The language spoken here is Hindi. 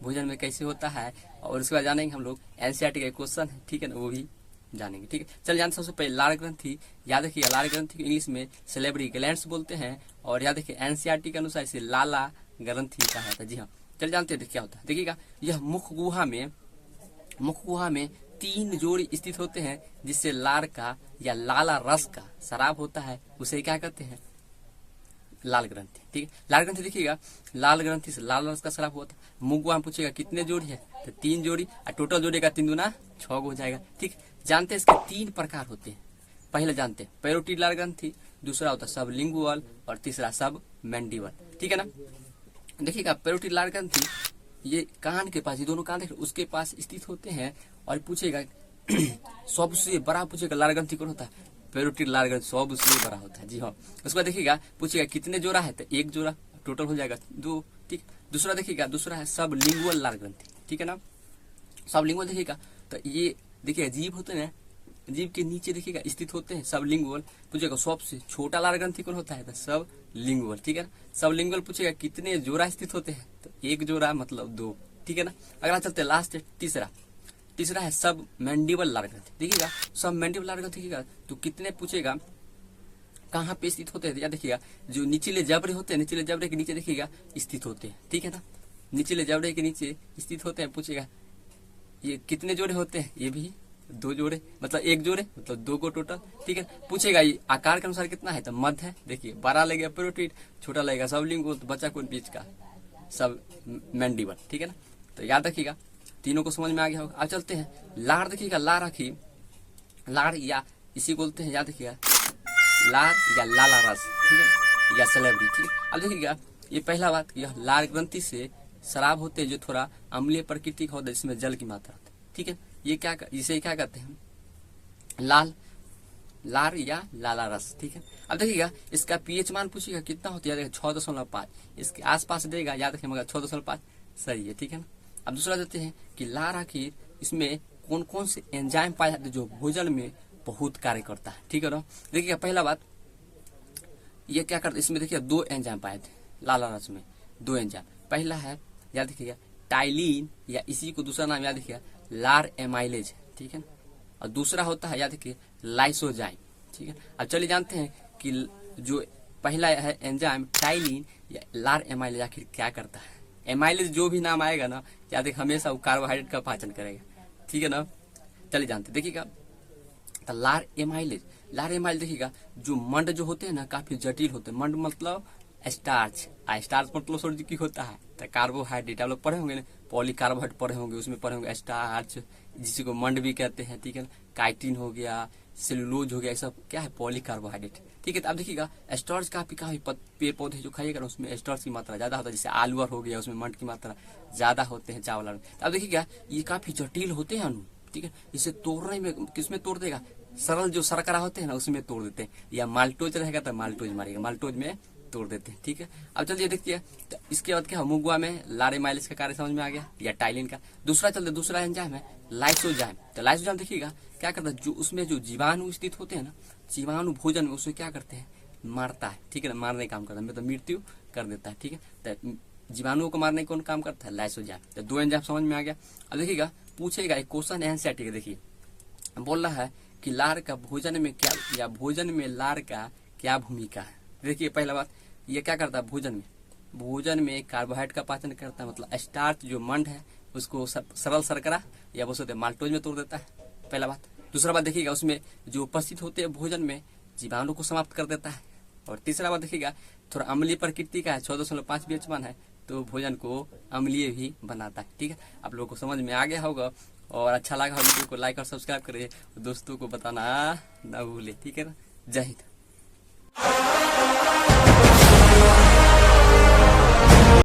भोजन में कैसे होता है, और उसके बाद जानेंगे हम लोग एनसीईआरटी का क्वेश्चन है, ठीक है ना, वो भी जानेंगे। ठीक है, चल जानते सबसे पहले लार ग्रंथि। याद रखिए लार ग्रंथि को इंग्लिश में सेलेब्री ग्लैंड्स बोलते हैं, और याद रखिए एनसीईआरटी के अनुसार इसे लाला ग्रंथि कहा जाता है। जी हाँ, चल जानते हैं क्या होता है। देखिएगा, यह मुख गुहा में 3 जोड़ी स्थित होते हैं, जिससे लार का या लाला रस का शराब होता है, उसे क्या कहते हैं, लाल ग्रंथि। ठीक है, लाल ग्रंथि देखिएगा, लाल ग्रंथि से लाल रस का शराब होता है। मुख गुहा में पूछेगा कितने जोड़ी है, तो 3 जोड़ी, और टोटल जोड़ी का 3 दूना 6 हो जाएगा। ठीक, जानते हैं इसके 3 प्रकार होते हैं। पहले जानते हैं पैरोटिड लाल ग्रंथि, दूसरा होता है सबलिंगुअल, और तीसरा सब मैंडिबल। ठीक है ना, देखिएगा पैरोटिड लाल ग्रंथि ये कान के पास, ये दोनों कान उसके पास स्थित होते हैं, और पूछेगा सबसे बड़ा पूछेगा लाल ग्रंथि कौन होता है, पैरोटिड लाल ग्रंथि सबसे बड़ा होता है। जी हाँ, उसके बाद देखिएगा पूछेगा कितने जोड़ा है, तो 1 जोड़ा, टोटल हो जाएगा 2। ठीक, दूसरा देखिएगा, दूसरा है सब लिंगुअल लाल ग्रंथि। ठीक है ना, सब लिंगुअल देखिएगा, तो ये देखिएगा जीभ होते हैं, जीभ के नीचे देखिएगा स्थित होते हैं सब लिंगुअल। पूछेगा सबसे छोटा लाल ग्रंथि कौन होता है, तो सब लिंगुअल। ठीक है ना, सब लिंगुअल पूछेगा कितने जोड़ा स्थित होते हैं, तो 1 जोड़ा मतलब 2। ठीक है ना, अगला चलते हैं लास्ट तीसरा है सब मैंडिबल लाल ग्रंथि। देखिएगा सब मैंडिबल लाल ग्रंथि देखिएगा, तो कितने पूछेगा, कहाँ पे स्थित होते हैं, या देखिएगा जो निचले जबड़े होते हैं, निचले जबड़े के नीचे देखिएगा स्थित होते हैं। ठीक है ना, निचले जबड़े के नीचे स्थित होते हैं। पूछेगा ये कितने जोड़े होते हैं, ये भी 2 जोड़े, मतलब 1 जोड़े मतलब 2 को टोटल। ठीक है, पूछेगा ये आकार के अनुसार कितना है, तो मध्य है। देखिए बड़ा लगेगा पैरोटिड, छोटा लगेगा सब लिंगुअल, तो बचा कौन बीच का, सब मैंडिबल। ठीक है ना, तो याद रखिएगा, तीनों को समझ में आ गया होगा। अब चलते हैं लार। देखिएगा लार आखी, लार या इसी बोलते हैं, याद रखिएगा लार या लाला रस। ठीक है, या सेलेब्री। ठीक है, अब देखिएगा ये पहला बात, यह लार ग्रंथि से शराब होते हैं जो थोड़ा अम्लीय प्रकृति का होता है, जिसमें जल की मात्रा होती है। ठीक है, ये क्या, इसे क्या कहते हैं, लार या लाला रस। ठीक है, अब देखिएगा इसका पीएच मान पूछिएगा कितना होता है, 6.5, इसके आसपास देगा, याद रखिए मगर 6.5 सही है। ठीक है ना, अब दूसरा देते हैं कि लार आखिर इसमें कौन कौन से एंजाइम पाए जाते हैं जो भोजन में बहुत कार्य करता है। ठीक है ना, देखिए पहला बात ये क्या करता है, इसमें देखिए 2 एंजाइम पाए थे लाला रस में, 2 एंजाइम। पहला है याद रखिएगा टाइलिन, या इसी को दूसरा नाम याद रखिएगा लार एमाइलेज। ठीक है, और दूसरा होता है याद रखिए लाइसोजाइम। ठीक है, अब चलिए जानते हैं कि जो पहला है एंजाइम टाइलिन या लार एमाइलेज आखिर क्या करता है। एमाइलेज जो भी नाम आएगा ना, याद रखिए हमेशा वो कार्बोहाइड्रेट का पाचन करेगा। ठीक है ना, चलिए जानते देखिएगा, तो लार एमाइलेज देखिएगा जो मंड जो होते हैं ना काफी जटिल होते हैं। मंड मतलब स्टार्च, स्टार्च मतलब सर की होता है, तो कार्बोहाइड्रेट आप लोग पढ़े होंगे ना, पॉलीकार्बोहाइड्रेट पढ़े होंगे, उसमें पढ़े होंगे स्टार्च, जिसी को मंड भी कहते हैं। ठीक है, काइटिन हो गया, सेलुलोज हो गया, सब क्या है पॉलीकार्बोहाइड्रेट। ठीक है, तो अब देखिएगा स्टार्च काफी पेड़ पौधे जो खाइएगा ना उसमें स्टार्च की मात्रा ज्यादा होता है, जैसे आलू हो गया उसमें मंड की मात्रा ज्यादा होते हैं चावल में। अब देखिएगा ये काफी जटिल होते हैं अणु। ठीक है, इसे तोड़ने में किसमें तोड़ देगा, सरल जो शर्करा होते हैं ना उसमें तोड़ देते हैं, या माल्टोज रहेगा तो माल्टोज मारेगा, माल्टोज में तोड़ देते हैं। ठीक है, अब चलिए देखिए तो इसके बाद क्या मुख गुहा में लार एमाइलेज का कार्य समझ में आ गया, या टाइलिन का। दूसरा चलते दूसरा एंजाइम है लाइसोजाइम। तो लाइसोजाइम देखिएगा क्या करता है, जो उसमें जो जीवाणु स्थित होते हैं ना, जीवाणु भोजन में उसे क्या करते हैं, मारता है। ठीक है ना, मारने का काम करता है, मतलब मृत्यु कर देता है। ठीक है, तो जीवाणुओं को मारने कौन काम करता है, लाइसोजाइम। तो 2 एंजाइम समझ में आ गया। अब देखिएगा पूछेगा एक क्वेश्चन एनसीईआरटी का, देखिए बोल रहा है कि लार का भोजन में क्या, या भोजन में लार का क्या भूमिका है। देखिए पहला बात ये क्या करता है, भोजन में कार्बोहाइड्रेट का पाचन करता है, मतलब स्टार्च जो मंड है उसको सरल शर्करा या बोल सकते माल्टोज में तोड़ देता है, पहला बात। दूसरा बात देखिएगा उसमें जो उपस्थित होते हैं भोजन में जीवाणु को समाप्त कर देता है। और तीसरा बात देखिएगा थोड़ा अम्लीय प्रकृति का है, 6.5 पीएच मान है, तो भोजन को अम्लीय भी बनाता है। ठीक है, आप लोगों को समझ में आ गया होगा, और अच्छा लगा वीडियो को लाइक और सब्सक्राइब करिए, दोस्तों को बताना ना भूले। ठीक है ना, जय हिंद।